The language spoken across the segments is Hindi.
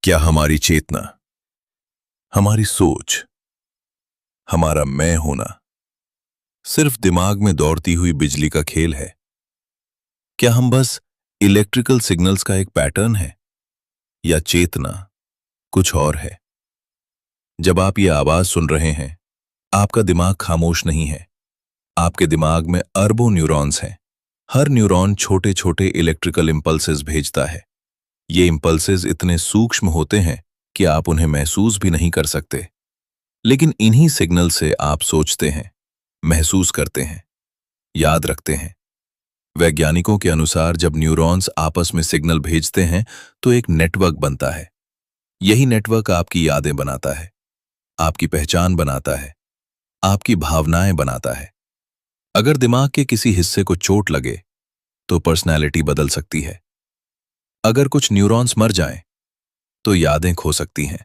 क्या हमारी चेतना, हमारी सोच, हमारा मैं होना सिर्फ दिमाग में दौड़ती हुई बिजली का खेल है? क्या हम बस इलेक्ट्रिकल सिग्नल्स का एक पैटर्न है, या चेतना कुछ और है? जब आप ये आवाज सुन रहे हैं, आपका दिमाग खामोश नहीं है। आपके दिमाग में अरबों न्यूरॉन्स हैं। हर न्यूरॉन छोटे छोटे इलेक्ट्रिकल इंपल्सेस भेजता है। ये इंपल्सेस इतने सूक्ष्म होते हैं कि आप उन्हें महसूस भी नहीं कर सकते। लेकिन इन्हीं सिग्नल से आप सोचते हैं, महसूस करते हैं, याद रखते हैं। वैज्ञानिकों के अनुसार जब न्यूरॉन्स आपस में सिग्नल भेजते हैं तो एक नेटवर्क बनता है। यही नेटवर्क आपकी यादें बनाता है, आपकी पहचान बनाता है, आपकी भावनाएं बनाता है। अगर दिमाग के किसी हिस्से को चोट लगे तो पर्सनैलिटी बदल सकती है। अगर कुछ न्यूरॉन्स मर जाएं तो यादें खो सकती हैं।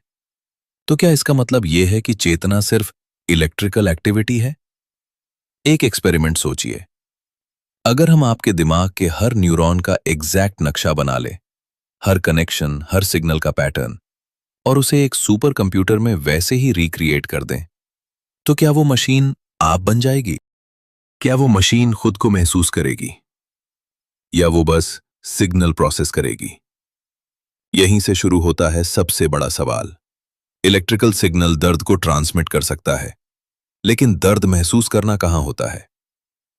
तो क्या इसका मतलब यह है कि चेतना सिर्फ इलेक्ट्रिकल एक्टिविटी है? एक एक्सपेरिमेंट सोचिए। अगर हम आपके दिमाग के हर न्यूरॉन का एग्जैक्ट नक्शा बना लें, हर कनेक्शन, हर सिग्नल का पैटर्न, और उसे एक सुपर कंप्यूटर में वैसे ही रिक्रिएट कर दें, तो क्या वो मशीन आप बन जाएगी? क्या वो मशीन खुद को महसूस करेगी, या वो बस सिग्नल प्रोसेस करेगी? यहीं से शुरू होता है सबसे बड़ा सवाल। इलेक्ट्रिकल सिग्नल दर्द को ट्रांसमिट कर सकता है, लेकिन दर्द महसूस करना कहाँ होता है?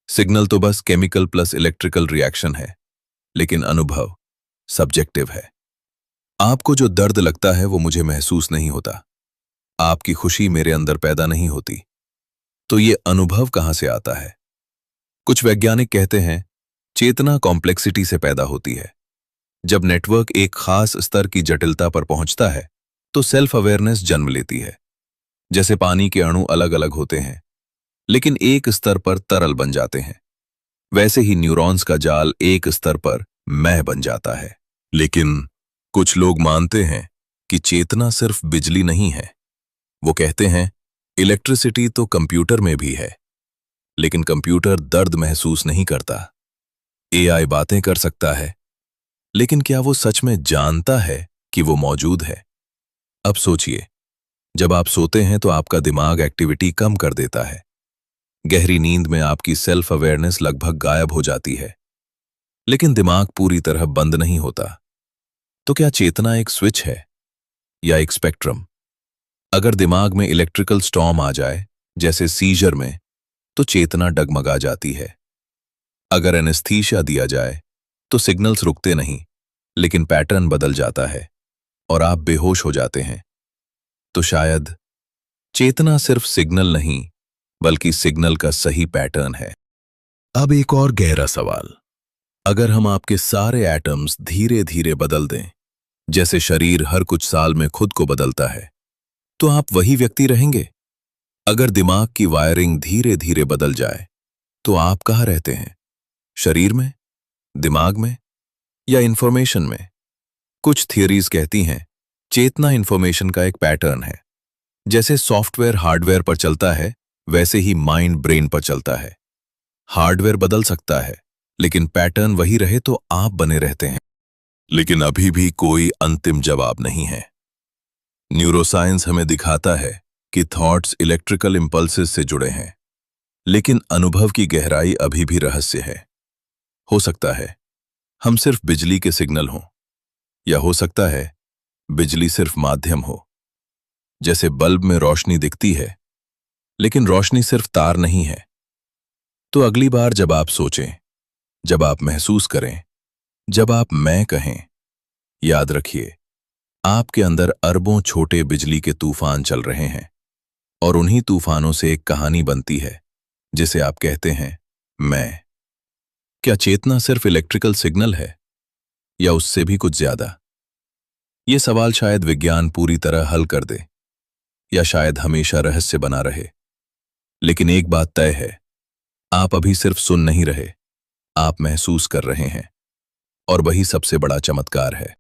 सिग्नल तो बस केमिकल प्लस इलेक्ट्रिकल रिएक्शन है, लेकिन अनुभव सब्जेक्टिव है। आपको जो दर्द लगता है वो मुझे महसूस नहीं होता। आपकी खुशी मेरे अंदर पैदा नहीं होती। तो ये अनुभव कहाँ से आता है? कुछ वैज्ञानिक कहते हैं चेतना कॉम्प्लेक्सिटी से पैदा होती है। जब नेटवर्क एक खास स्तर की जटिलता पर पहुंचता है तो सेल्फ अवेयरनेस जन्म लेती है। जैसे पानी के अणु अलग अलग होते हैं, लेकिन एक स्तर पर तरल बन जाते हैं, वैसे ही न्यूरॉन्स का जाल एक स्तर पर मैं बन जाता है। लेकिन कुछ लोग मानते हैं कि चेतना सिर्फ बिजली नहीं है। वो कहते हैं इलेक्ट्रिसिटी तो कंप्यूटर में भी है, लेकिन कंप्यूटर दर्द महसूस नहीं करता। एआई बातें कर सकता है, लेकिन क्या वो सच में जानता है कि वो मौजूद है? अब सोचिए, जब आप सोते हैं तो आपका दिमाग एक्टिविटी कम कर देता है। गहरी नींद में आपकी सेल्फ अवेयरनेस लगभग गायब हो जाती है, लेकिन दिमाग पूरी तरह बंद नहीं होता। तो क्या चेतना एक स्विच है, या एक स्पेक्ट्रम? अगर दिमाग में इलेक्ट्रिकल स्टॉर्म आ जाए, जैसे सीजर में, तो चेतना डगमगा जाती है। अगर एनेस्थीसिया दिया जाए तो सिग्नल्स रुकते नहीं, लेकिन पैटर्न बदल जाता है और आप बेहोश हो जाते हैं। तो शायद चेतना सिर्फ सिग्नल नहीं, बल्कि सिग्नल का सही पैटर्न है। अब एक और गहरा सवाल। अगर हम आपके सारे एटम्स धीरे धीरे बदल दें, जैसे शरीर हर कुछ साल में खुद को बदलता है, तो आप वही व्यक्ति रहेंगे? अगर दिमाग की वायरिंग धीरे धीरे बदल जाए, तो आप कहाँ रहते हैं? शरीर में, दिमाग में, या इंफॉर्मेशन में? कुछ थियरीज कहती हैं चेतना इंफॉर्मेशन का एक पैटर्न है। जैसे सॉफ्टवेयर हार्डवेयर पर चलता है, वैसे ही माइंड ब्रेन पर चलता है। हार्डवेयर बदल सकता है, लेकिन पैटर्न वही रहे तो आप बने रहते हैं। लेकिन अभी भी कोई अंतिम जवाब नहीं है। न्यूरोसाइंस हमें दिखाता है कि थॉट्स इलेक्ट्रिकल इंपल्सेस से जुड़े हैं, लेकिन अनुभव की गहराई अभी भी रहस्य है। हो सकता है हम सिर्फ बिजली के सिग्नल हों, या हो सकता है बिजली सिर्फ माध्यम हो। जैसे बल्ब में रोशनी दिखती है, लेकिन रोशनी सिर्फ तार नहीं है। तो अगली बार जब आप सोचें, जब आप महसूस करें, जब आप मैं कहें, याद रखिए आपके अंदर अरबों छोटे बिजली के तूफान चल रहे हैं, और उन्हीं तूफानों से एक कहानी बनती है जिसे आप कहते हैं मैं। क्या चेतना सिर्फ इलेक्ट्रिकल सिग्नल है, या उससे भी कुछ ज्यादा? ये सवाल शायद विज्ञान पूरी तरह हल कर दे, या शायद हमेशा रहस्य बना रहे। लेकिन एक बात तय है, आप अभी सिर्फ सुन नहीं रहे, आप महसूस कर रहे हैं, और वही सबसे बड़ा चमत्कार है।